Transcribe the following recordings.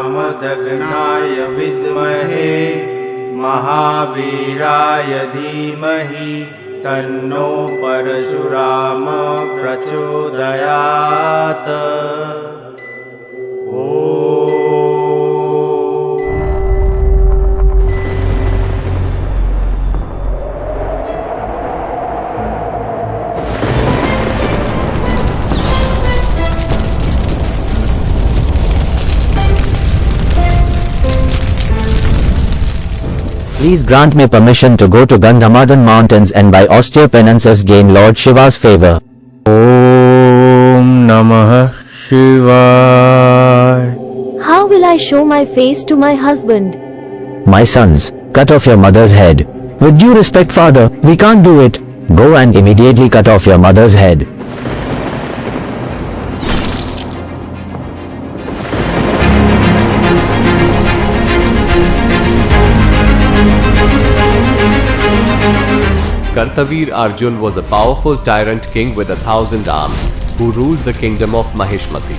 जामदग्नाय विद्महे महावीराय धीमहि तन्नो परशुराम प्रचोदयात्। Please grant me permission to go to Gandhamadhan mountains and by austere penances gain Lord Shiva's favor. Om Namah Shivaya. How will I show my face to my husband? My sons, cut off your mother's head. With due respect, father, we can't do it. Go and immediately cut off your mother's head. Kartavir Arjun was a powerful tyrant king with 1,000 arms, who ruled the kingdom of Mahishmati.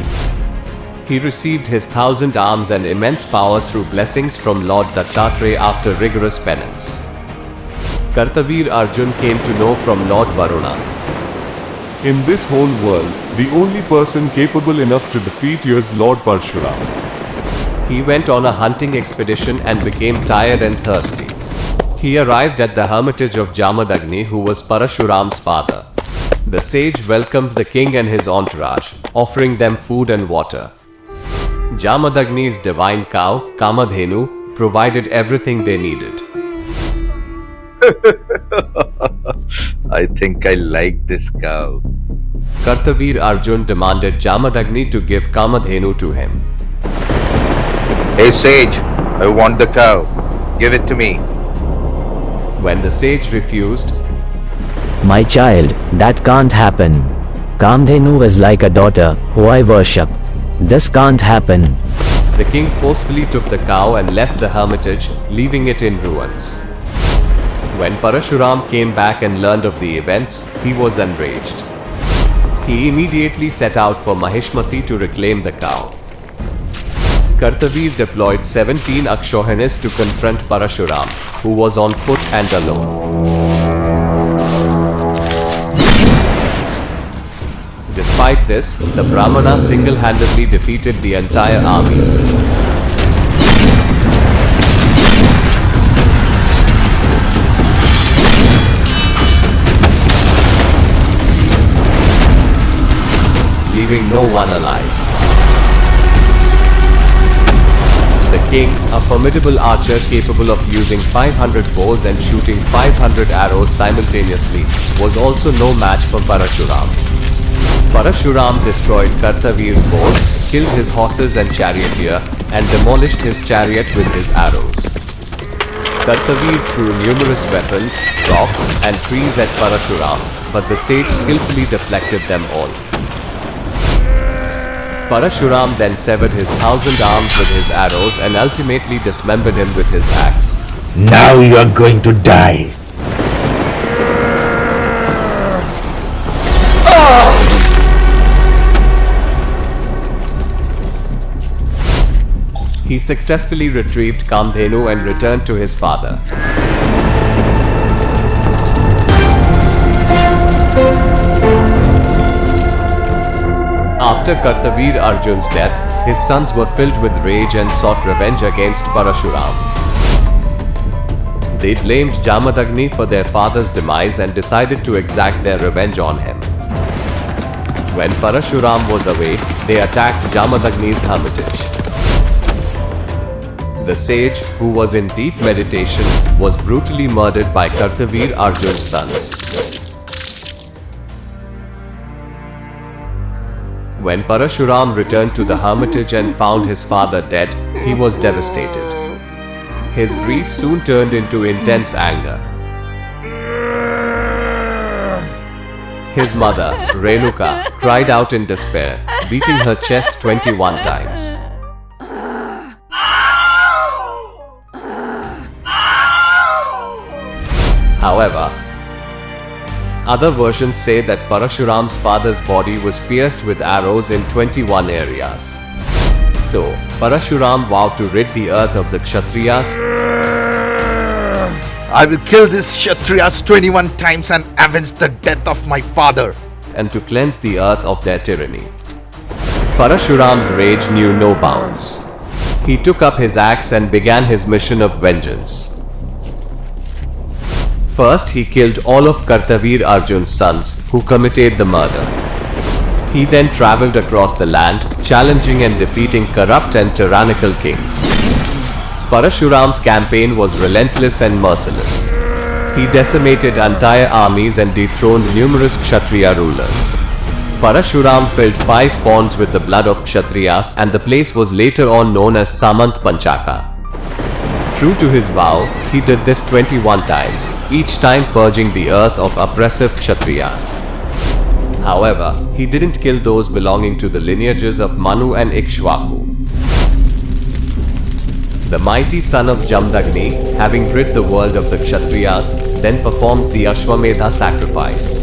He received his 1,000 arms and immense power through blessings from Lord Dattatreya after rigorous penance. Kartavir Arjun came to know from Lord Varuna. In this whole world, the only person capable enough to defeat you is Lord Parshuram. He went on a hunting expedition and became tired and thirsty. He arrived at the hermitage of Jamadagni, who was Parashuram's father. The sage welcomed the king and his entourage, offering them food and water. Jamadagni's divine cow, Kamadhenu, provided everything they needed. I think I like this cow. Kartavir Arjun demanded Jamadagni to give Kamadhenu to him. Hey sage, I want the cow. Give it to me. When the sage refused, My child, that can't happen. Kamdhenu is like a daughter, who I worship. This can't happen. the king forcefully took the cow and left the hermitage, leaving it in ruins. When Parashuram came back and learned of the events, he was enraged. He immediately set out for Mahishmati to reclaim the cow. Kartavir deployed 17 Akshohinis to confront Parashuram, who was on foot and alone. Despite this, the Brahmana single-handedly defeated the entire army. Leaving no one alive. The king, a formidable archer capable of using 500 bows and shooting 500 arrows simultaneously, was also no match for Parashuram. Parashuram destroyed Kartavir's bows, killed his horses and charioteer, and demolished his chariot with his arrows. Kartavir threw numerous weapons, rocks, and trees at Parashuram, but the sage skillfully deflected them all. Parashuram then severed his 1,000 arms with his arrows and ultimately dismembered him with his axe. Now you are going to die. He successfully retrieved Kamdhenu and returned to his father. After Kartavir Arjun's death, his sons were filled with rage and sought revenge against Parashuram. They blamed Jamadagni for their father's demise and decided to exact their revenge on him. When Parashuram was away, they attacked Jamadagni's hermitage. The sage, who was in deep meditation, was brutally murdered by Kartavir Arjun's sons. When Parashuram returned to the hermitage and found his father dead, he was devastated. His grief soon turned into intense anger. His mother, Renuka, cried out in despair, beating her chest 21 times. However, other versions say that Parashuram's father's body was pierced with arrows in 21 areas. so, Parashuram vowed to rid the earth of the Kshatriyas I will kill these Kshatriyas 21 times and avenge the death of my father. and to cleanse the earth of their tyranny. Parashuram's rage knew no bounds. He took up his axe and began his mission of vengeance. First, he killed all of Kartavir Arjun's sons who committed the murder. He then traveled across the land, challenging and defeating corrupt and tyrannical kings. Parashuram's campaign was relentless and merciless. He decimated entire armies and dethroned numerous Kshatriya rulers. Parashuram filled 5 ponds with the blood of Kshatriyas, and the place was later on known as Samant Panchaka. True to his vow, he did this 21 times, each time purging the earth of oppressive Kshatriyas. However, he didn't kill those belonging to the lineages of Manu and Ikshwaku. The mighty son of Jamdagni, having rid the world of the Kshatriyas, then performs the Ashwamedha sacrifice.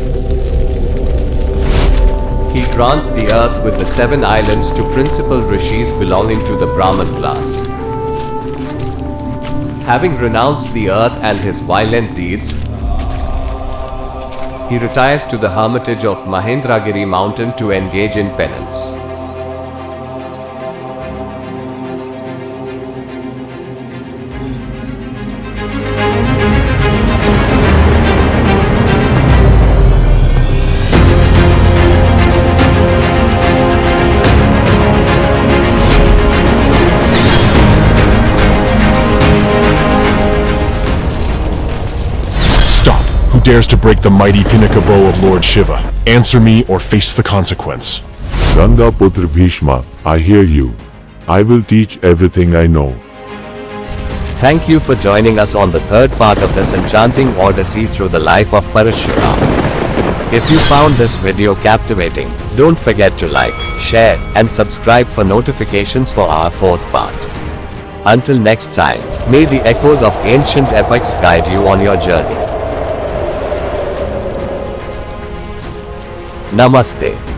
He grants the earth with the 7 islands to principal rishis belonging to the Brahman class. Having renounced the earth and his violent deeds, he retires to the hermitage of Mahendragiri mountain to engage in penance. Stop! Who dares to break the mighty Pinaka bow of Lord Shiva? Answer me or face the consequence. Ganga Putra Bhishma, I hear you. I will teach everything I know. Thank you for joining us on the 3rd part of this enchanting odyssey through the life of Parashuram. If you found this video captivating, don't forget to like, share, and subscribe for notifications for our 4th part. Until next time, may the echoes of ancient epics guide you on your journey. Namaste.